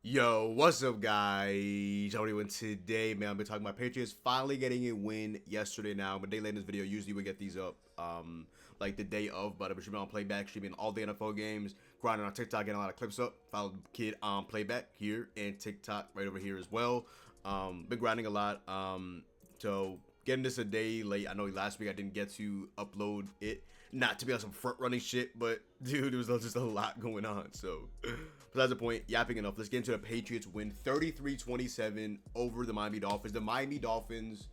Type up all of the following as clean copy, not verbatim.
Yo, what's up, guys? How are you doing today, man? I've been talking about Patriots finally getting a win yesterday. Now, but a day late in this video, usually we get these up, like the day of. But I've been on Playback, streaming all the NFL games, grinding on TikTok, getting a lot of clips up. Follow the kid on Playback here and TikTok right over here as well. Been grinding a lot. So getting this a day late. I know last week I didn't get to upload it. Not to be on some front running shit, but dude, there was just a lot going on. So besides the point, yapping enough. Let's get into the Patriots win 33-27 over the Miami Dolphins. The Miami Dolphins,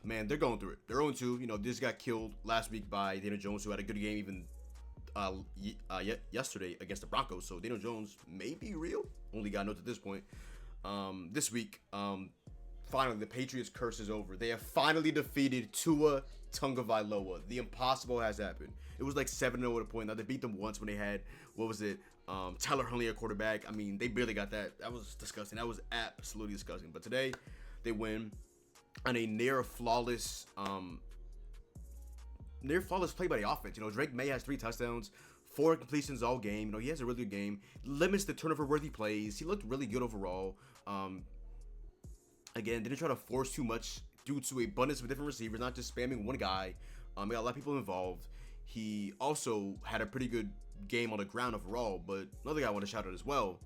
man, they're going through it. They're 0-2. You know, this got killed last week by Daniel Jones, who had a good game even yesterday against the Broncos. So Daniel Jones may be real. Only God knows at this point. This week, finally, the Patriots curse is over. They have finally defeated Tua Tagovailoa. The impossible has happened. It was like 7-0 at a point. Now, they beat them once when they had, what was it, Tyler Huntley at quarterback. I mean, they barely got that. That was disgusting. That was absolutely disgusting. But today, they win on a near flawless play by the offense. You know, Drake May has 3 touchdowns, 4 completions all game. You know, he has a really good game. Limits the turnover-worthy plays. He looked really good overall. Again, didn't try to force too much due to a abundance of different receivers, not just spamming one guy. Got a lot of people involved. He also had a pretty good game on the ground overall, but another guy I want to shout out as well,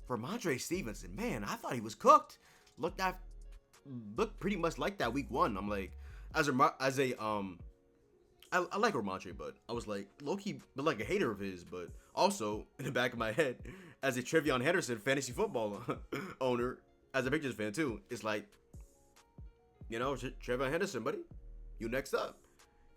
Ramondre Stevenson. Man, I thought he was cooked. Looked pretty much like that week 1. I'm like, I like Ramondre, but I was like low-key, but like a hater of his. But also in the back of my head, as a Trevion Henderson fantasy football owner, as a Patriots fan too, it's like, you know, Trevion Henderson, buddy, you next up.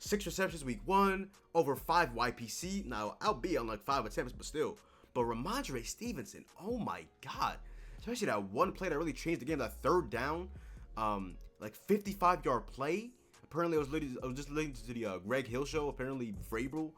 6 receptions week 1, over 5 YPC. Now, I'll be on like 5 attempts, but still. But Ramondre Stevenson, oh my God. Especially that one play that really changed the game, that third down, like 55-yard play. Apparently, I was just listening to the Greg Hill show. Apparently, Vrabel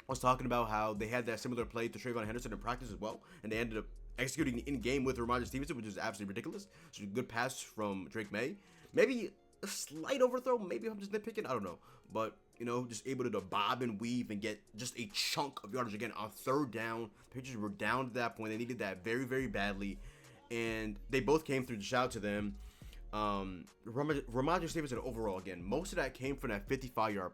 was talking about how they had that similar play to Trevion Henderson in practice as well. And they ended up executing in-game with Ramondre Stevenson, which is absolutely ridiculous. So a good pass from Drake May. Maybe a slight overthrow. Maybe I'm just nitpicking. I don't know. But, you know, just able to bob and weave and get just a chunk of yardage again on third down. The Patriots were down at that point. They needed that very, very badly. And they both came through. Shout out to them. Ramondre Stevenson overall, again, most of that came from that 55-yard,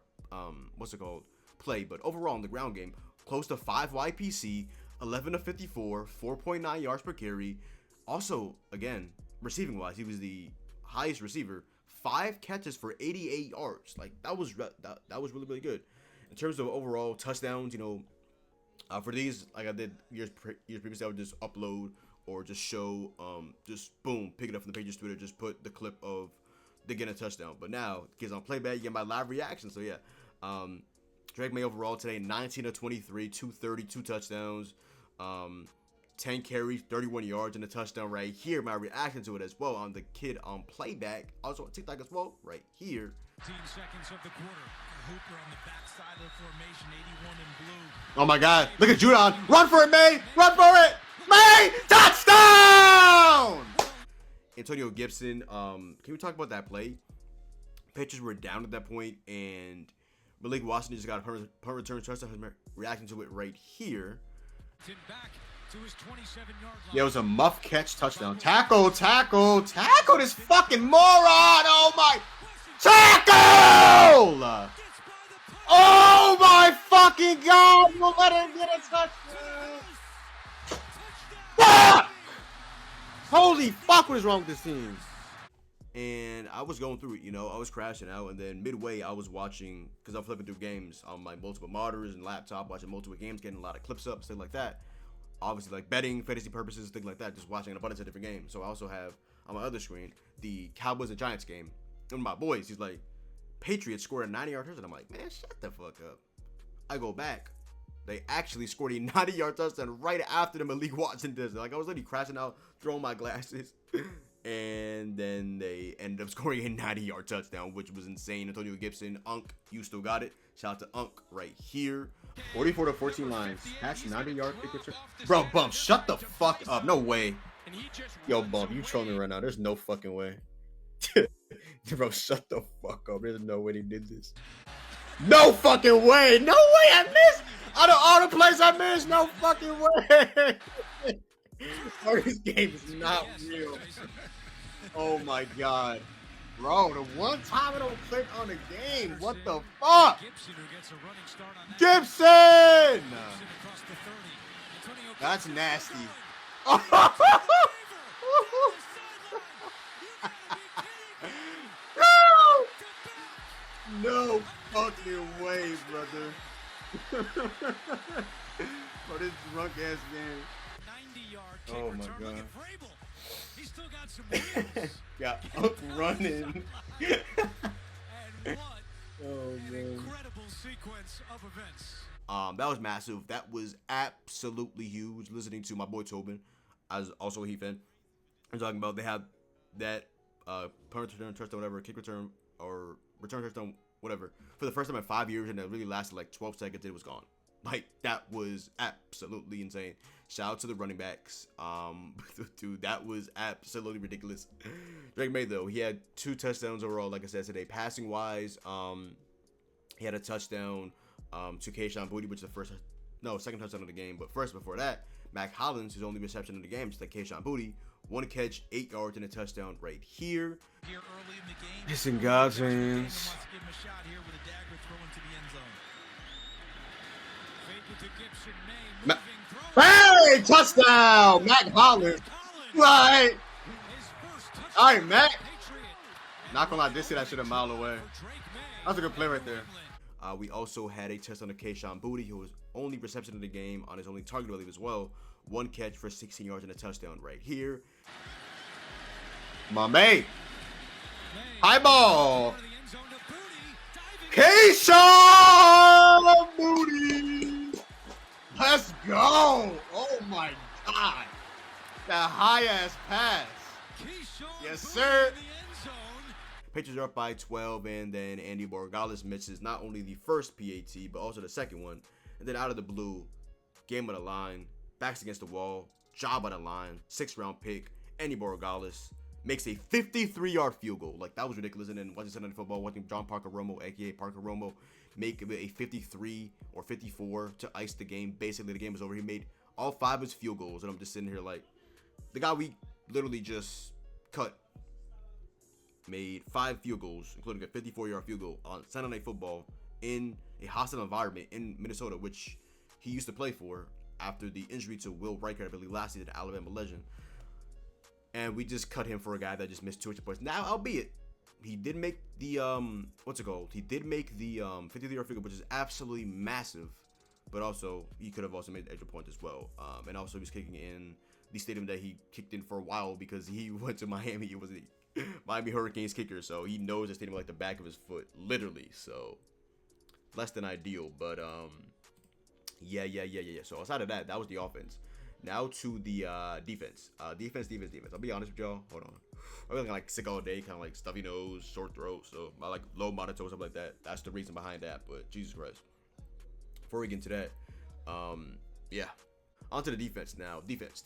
play. But overall in the ground game, close to 5 YPC, 11 of 54, 4.9 yards per carry. Also, again, receiving-wise, he was the highest receiver. 5 catches for 88 yards. Like, that was really, really good. In terms of overall touchdowns, you know, for these, like I did years previously, I would just upload or just show, just boom, pick it up from the Patriots Twitter, just put the clip of they getting a touchdown. But now, kids on Playback, you get my live reaction. So, yeah. Drake May overall today, 19 of 23, 230, 2 touchdowns, 10 carries, 31 yards, and a touchdown right here. My reaction to it as well on the kid on Playback. Also on TikTok as well, right here. 15 seconds of the quarter. Hooper on the backside of the formation, 81 in blue. Oh my God. Look at Judon. Run for it, May. Run for it. May. Touchdown. Antonio Gibson. Can we talk about that play? Pitchers were down at that point, and Malik Washington just got a punt return touchdown. Reacting to it right here. Back to his 27-yard line. Yeah, it was a muff catch touchdown. Tackle this fucking moron. Oh my. Tackle! Oh my fucking God. We'll let him get a touchdown. Fuck! Holy fuck, what is wrong with this team? And I was going through it, you know, I was crashing out, and then midway I was watching, because I'm flipping through games on my multiple monitors and laptop, watching multiple games, getting a lot of clips up, stuff like that. Obviously, like betting, fantasy purposes, things like that, just watching an abundance of different games. So I also have, on my other screen, the Cowboys and Giants game. One of my boys, he's like, Patriots scored a 90-yard touchdown. I'm like, man, shut the fuck up. I go back. They actually scored a 90-yard touchdown right after the Malik Washington does it. Like, I was literally crashing out, throwing my glasses. And then they ended up scoring a 90-yard touchdown, which was insane. Antonio Gibson, Unk, you still got it. Shout out to Unk right here. 44-14 Lions. Hatch 90-yard picture. Bro, Bump, shut the fuck up. No way. Yo, Bump, you trolling me right now. There's no fucking way. Bro, shut the fuck up. There's no way they did this. No fucking way. No way I missed. Out of all the plays I missed, no fucking way. Bro, this game is not real. Oh my god. Bro, the one time I don't click on the game. What the fuck? Gibson! That's nasty. No fucking way, brother. For this drunk ass game. Oh my god. He's still got some wheels. Got up running. And what Oh an man. incredible sequence of events. That was massive. That was absolutely huge. Listening to my boy Tobin, as also a Heat fan, and talking about they had that punt return, touchdown, whatever, kick return or return touchdown, whatever, for the first time in 5 years, and it really lasted like 12 seconds. It was gone. Like, that was absolutely insane. Shout out to the running backs. Dude, that was absolutely ridiculous. Drake May, though, he had 2 touchdowns overall, like I said today. Passing wise, he had a touchdown to Kayshon Boutte, which is second touchdown of the game. But first, before that, Mac Hollins, his only reception of the game, just like Kayshon Boutte, 1 catch, 8 yards, and a touchdown right here. Here early in the game, It's in God's hands. wants to give him a shot here with a dagger throw into the end zone. Fake it to Gibson, May, moving, Hey, touchdown, Mac Hollins. Right. His first touchdown. All right, Mac. Patriot. Not gonna lie, this shit, that shit a mile away. That's a good play right there. We also had a touchdown to Kayshon Boutte, who was only reception of the game on his only target, I believe, as well. 1 catch for 16 yards and a touchdown right here. My mate. High ball. Kayshon Boutte. Let's go. Oh my God. That high ass pass. Yes, sir. Patriots are up by 12, and then Andy Borregales misses not only the first PAT, but also the second one. And then out of the blue, game on the line, backs against the wall, job on the line, 6th-round pick, Andy Borregales makes a 53-yard field goal. Like, that was ridiculous. And then watching Sunday Night Football, watching John Parker Romo, a.k.a. Parker Romo, make a 53 or 54 to ice the game. Basically, the game was over. He made all 5 of his field goals, and I'm just sitting here like, the guy we literally just cut made 5 field goals, including a 54-yard field goal on Sunday Night Football in a hostile environment in Minnesota, which he used to play for after the injury to Will Reichert, I believe, last season, the Alabama legend. And we just cut him for a guy that just missed 2 extra points. Now, albeit, he did make the, He did make the 53-yard field goal, which is absolutely massive. But also, he could have also made the extra point as well. And also, he was kicking in the stadium that he kicked in for a while because he went to Miami. It was the Miami Hurricanes kicker, so he knows the stadium like the back of his foot, literally. So less than ideal, but yeah. So outside of that, that was the offense. Now to the defense. Defense. I'll be honest with y'all. Hold on. I'm feeling like sick all day, kind of like stuffy nose, sore throat. So I like low monotone, stuff like that. That's the reason behind that. But Jesus Christ. Before we get into that, yeah. Onto the defense now. Defense.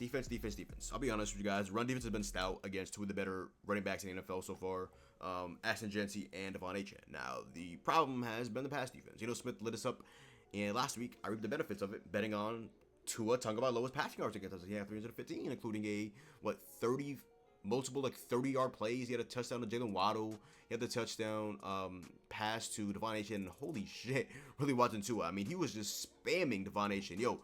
I'll be honest with you guys. Run defense has been stout against 2 of the better running backs in the NFL so far. Ashton Jeanty and Devon Achane. Now, the problem has been the pass defense. Smith lit us up, and last week, I reaped the benefits of it, betting on Tua Tagovailoa's passing yards against us. He had 315, including a, 30-yard plays. He had a touchdown to Jalen Waddle. He had the touchdown pass to Devon Achane. And holy shit, really watching Tua. I mean, he was just spamming Devon Achane. Yo,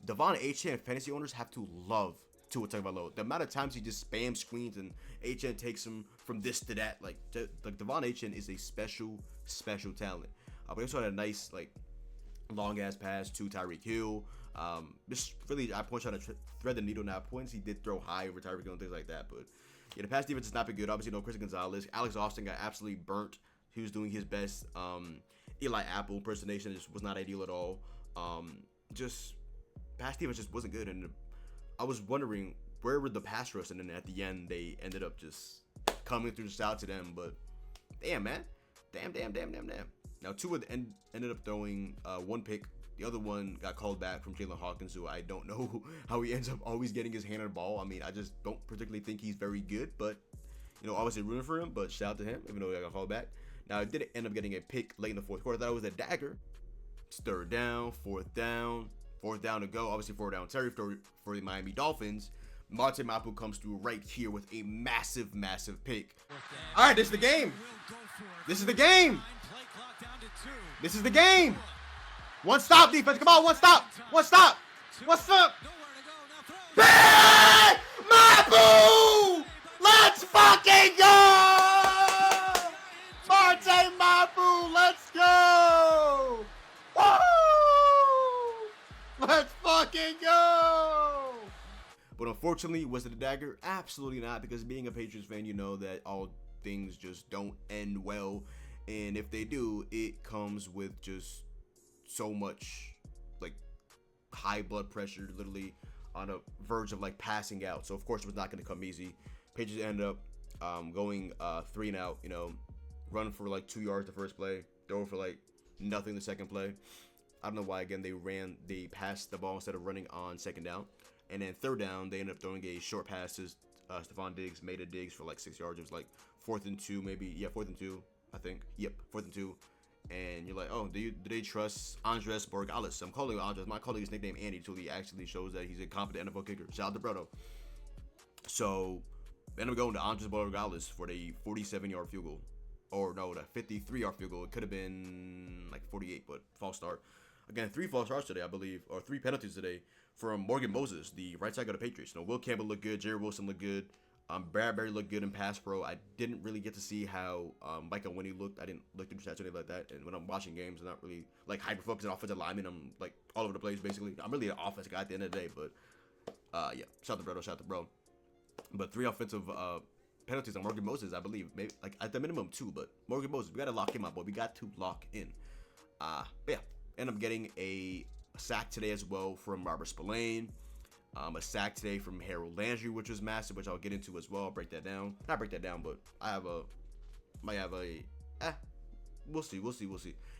Devon Achane fantasy owners have to love Tua Tagovailoa. The amount of times he just spams screens and Achane takes him from this to that. Like Devon Achane is a special talent. But he also had a nice, long ass pass to Tyreek Hill. Just really, I point trying to thread the needle now. Points he did throw high over Tyreek Hill and things like that. But yeah, the pass defense has not been good. Obviously, no Christian Gonzalez. Alex Austin got absolutely burnt. He was doing his best. Eli Apple impersonation just was not ideal at all. Pass defense just wasn't good, and I was wondering where were the pass rush, and then at the end they ended up just coming through. Shout out to them, but damn, man, damn. Now Tua ended up throwing 1 pick. The other one got called back from Jalen Hawkins, who I don't know how he ends up always getting his hand on the ball. I mean, I just don't particularly think he's very good, but obviously rooting for him. But shout out to him, even though he got called back. Now it did end up getting a pick late in the 4th quarter. I thought it was a dagger. It's 3rd down, 4th down. 4th down to go. Obviously, 4th down territory for the Miami Dolphins. Monte Mapu comes through right here with a massive, massive pick. All right, this is the game. This is the game. This is the game. One stop defense. Come on, one stop. One stop. What's up? Hey! Mapu! Let's fucking go! Monte Mapu, let's go! Woo! Let's fucking go! But unfortunately, was it a dagger? Absolutely not, because being a Patriots fan, you know that all things just don't end well. And if they do, it comes with just so much, like, high blood pressure, literally on a verge of, like, passing out. So, of course, it was not going to come easy. Patriots ended up going 3 and out, you know, run for, like, 2 yards the first play, throw for, like, nothing the second play. I don't know why, again, they passed the ball instead of running on second down. And then third down, they ended up throwing a short pass to Stephon Diggs, made a Diggs for, like, 6 yards. It was, like, 4th and 2, maybe. Yeah, 4th and 2, I think. Yep, 4th and 2. And you're like, oh, do they trust Andres Borregales? I'm calling him Andres. I'm not calling his nickname Andy until he actually shows that he's a competent NFL kicker. Shout out to Brodo. So, they ended up going to Andres Borregales for the 47-yard field goal. Or, no, the 53-yard field goal. It could have been, like, 48, but false start. Again, 3 false starts today, I believe, or 3 penalties today from Morgan Moses, the right side of the Patriots. You know, Will Campbell looked good. Jerry Wilson looked good. Bradbury looked good in pass pro. I didn't really get to see how Micah Winnie looked. I didn't look through stats or anything like that. And when I'm watching games, I'm not really like hyper focused on offensive linemen. I'm like all over the place basically. I'm really an offensive guy at the end of the day. But yeah, shout out to bro. But 3 offensive penalties on Morgan Moses, I believe. Maybe like at the minimum 2. But Morgan Moses, we gotta lock him up, boy. We got to lock in. But yeah, end up getting a sack today as well from Robert Spillane. A sack today from Harold Landry, which was massive, which I'll get into as well. I'll break that down. Not break that down, but we'll see.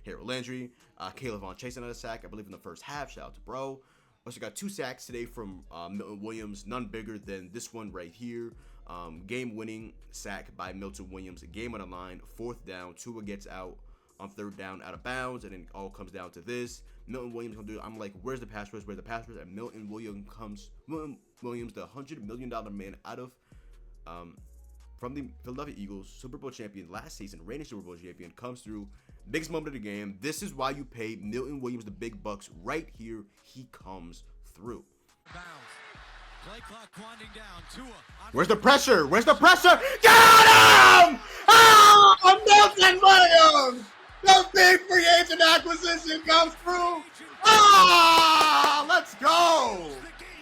Harold Landry, Caleb Von Chase another sack, I believe in the first half. Shout out to bro. Also got 2 sacks today from Milton Williams, none bigger than this one right here. Game-winning sack by Milton Williams. A game on the line, 4th down. Tua gets out on 3rd down out of bounds, and then it all comes down to this. Milton Williams gonna do it. I'm like, where's the pass rush? Where's the pass rush? And Milton Williams, the $100 million man out of from the Philadelphia Eagles, Super Bowl champion last season, reigning Super Bowl champion, comes through. Biggest moment of the game. This is why you pay Milton Williams the big bucks. Right here, he comes through. Play clock winding down. Tua. Where's the pressure? Where's the pressure? Got him! Oh, Milton Williams! The big free agent acquisition comes through. Ah, let's go.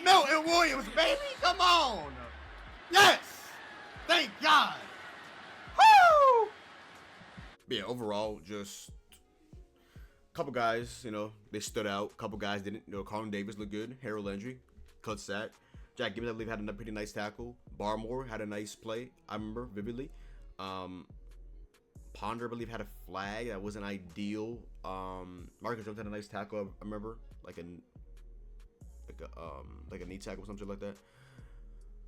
Milton Williams, baby. Come on. Yes. Thank God. Woo. Yeah, overall, just a couple guys, you know, they stood out. A couple guys didn't. You know, Carlton Davis looked good. Harold Landry, cut sack. Jack Gibbons, I believe, had a pretty nice tackle. Barmore had a nice play. I remember vividly. Ponder, I believe, had a flag that wasn't ideal. Marcus Jones had a nice tackle. I remember, like a knee tackle or something like that.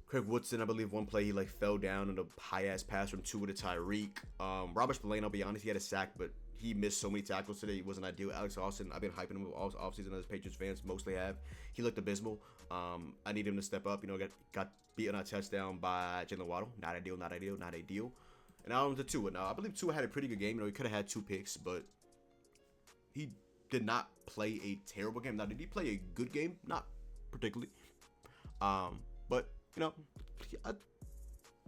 Craig Woodson, I believe, one play he like fell down in a high ass pass from Tua to Tyreek. Robert Spillane, I'll be honest, he had a sack, but he missed so many tackles today. He wasn't ideal. Alex Austin, I've been hyping him all offseason as Patriots fans mostly have. He looked abysmal. I need him to step up. You know, got beat on a touchdown by Jalen Waddle. Not ideal. And now on to Tua. Now, I believe Tua had a pretty good game. You know, he could have had 2 picks, but he did not play a terrible game. Now, did he play a good game? Not particularly. But, you know, I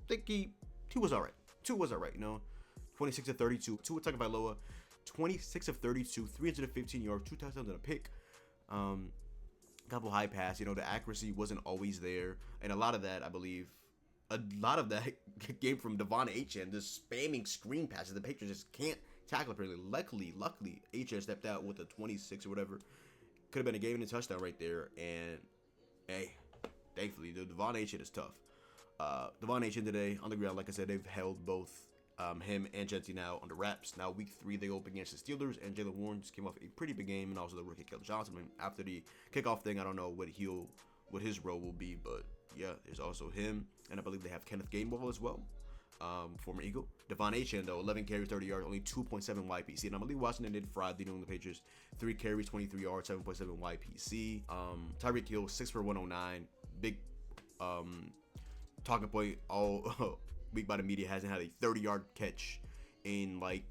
think he was all right. Tua was all right, you know. 26 of 32. Tua Tagovailoa, 26 of 32, 315 yards, 2 touchdowns and a pick. Couple high pass. You know, the accuracy wasn't always there. And a lot of that, I believe, came from Devon Achane, just spamming screen passes. The Patriots just can't tackle apparently. Luckily, Achane stepped out with a 26 or whatever. Could have been a game and a touchdown right there. And, hey, thankfully, the Devon Achane is tough. Devon Achane today, on the ground, like I said, they've held both him and Genty now under wraps. Now, week 3, they open against the Steelers, and Jaylen Warren just came off a pretty big game, and also the rookie Kelly Johnson. I mean, after the kickoff thing, I don't know what his role will be, but yeah, there's also him, and I believe they have Kenneth Gainwell as well, former Eagle. Devon Achane, though, 11 carries, 30 yards, only 2.7 YPC. And I believe Washington did Friday, New England Patriots, 3 carries, 23 yards, 7.7 YPC. Tyreek Hill, 6 for 109, big talking point all week by the media, hasn't had a 30-yard catch in like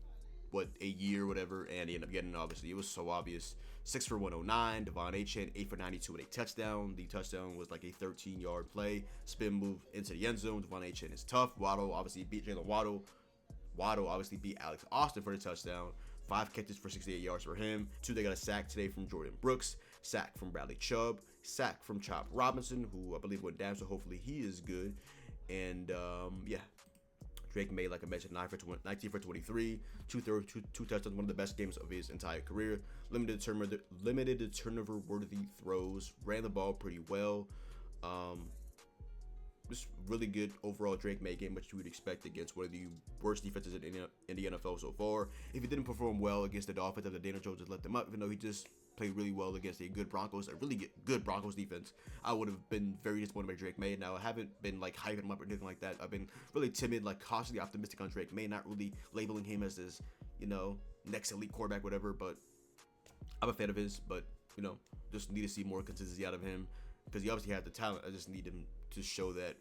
what, a year, whatever, and he ended up getting, obviously it was so obvious. 6 for 109. Devon Achane 8 for 92 with a touchdown. The touchdown was like a 13-yard play, spin move into the end zone. Devon Achane is tough. Waddle obviously beat Jalen Waddle. Waddle obviously beat Alex Austin for the touchdown. 5 catches for 68 yards for him. 2, they got a sack today from Jordan Brooks. Sack from Bradley Chubb. Sack from Chop Robinson, who I believe went down, so hopefully he is good. And yeah, Drake May, like I mentioned, 19 for 23, two touchdowns, one of the best games of his entire career. Limited turnover worthy throws, ran the ball pretty well. Just really good overall Drake May game, which you would expect against one of the worst defenses in the NFL so far. If he didn't perform well against the Dolphins after Daniel Jones just let them up, even though he just played really well against a really good Broncos defense, I would have been very disappointed by Drake May. Now, I haven't been like hyping him up or anything like that. I've been really timid, like cautiously optimistic on Drake May, not really labeling him as this, next elite quarterback, whatever. But I'm a fan of his, but just need to see more consistency out of him because he obviously has the talent. I just need him to show that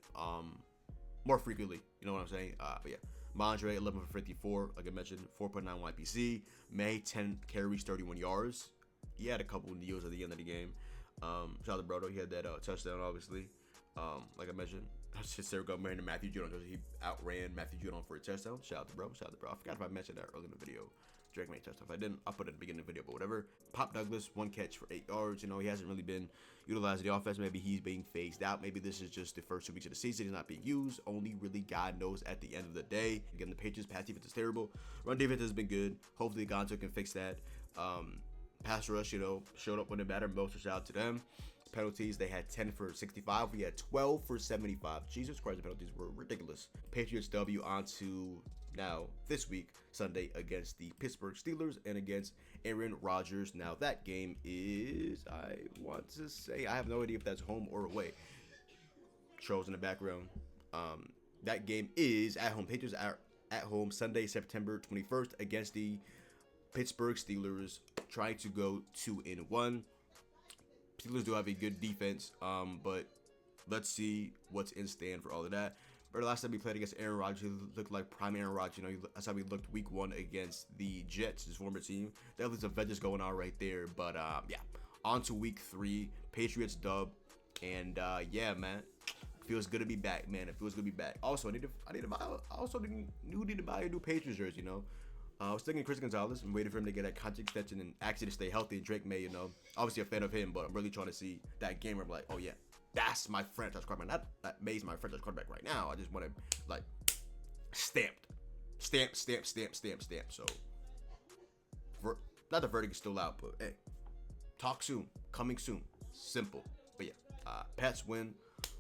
more frequently. You know what I'm saying? But yeah. Mondre, 11 for 54, like I mentioned, 4.9 YPC. May, 10 carries, 31 yards. He had a couple of kneels at the end of the game. Shout out to Brodo. He had that touchdown, obviously. Like I mentioned, that's just Sarah Gutman and Matthew Judon. He outran Matthew Judon for a touchdown. Shout out to bro. I forgot if I mentioned that earlier in the video. Drake May touchdown. If I didn't, I'll put it at the beginning of the video, but whatever. Pop Douglas, 1 catch for 8 yards. He hasn't really been utilized in the offense. Maybe he's being phased out. Maybe this is just the first 2 weeks of the season. He's not being used. Only really God knows at the end of the day. Again, the Patriots' pass defense is terrible. Run defense has been good. Hopefully, Gonzo can fix that. Pass rush, showed up when it mattered most. Shout out to them. Penalties, they had 10 for 65. We had 12 for 75. Jesus Christ, the penalties were ridiculous. Patriots W on to now this week, Sunday, against the Pittsburgh Steelers and against Aaron Rodgers. Now, that game is, I want to say, I have no idea if that's home or away. Trolls in the background. That game is at home. Patriots are at home Sunday, September 21st against the Pittsburgh Steelers, trying to go 2-1. Steelers do have a good defense, but let's see what's in stand for all of that. But the last time we played against Aaron Rodgers, he looked like prime Aaron Rodgers. That's how we looked week 1 against the Jets, his former team. Definitely some vengeance going on right there. But yeah, on to week 3, Patriots dub, and yeah, man, feels good to be back, man. It feels good to be back. Also, I need to buy a new Patriots jersey. I was thinking Chris Gonzalez. I'm waiting for him to get a contract extension and actually to stay healthy. Drake May, obviously a fan of him, but I'm really trying to see that game where I'm like, oh yeah, that's my franchise quarterback. Not that May's my franchise quarterback right now. I just want him like stamped. So, not the verdict is still out, but hey, talk soon, coming soon. Simple. But yeah, Pats win.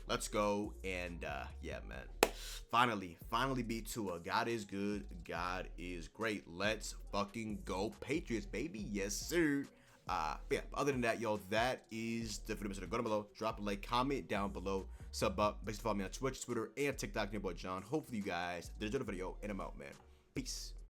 Let's go. And yeah, man. Finally beat Tua. God is good. God is great. Let's fucking go Patriots, baby. Yes, sir. Yeah, other than that, yo, that is the video. Go down below. Drop a like, comment down below. Sub up. Basically follow me on Twitch, Twitter, and TikTok. Your boy John. Hopefully you guys did enjoy the video. And I'm out, man. Peace.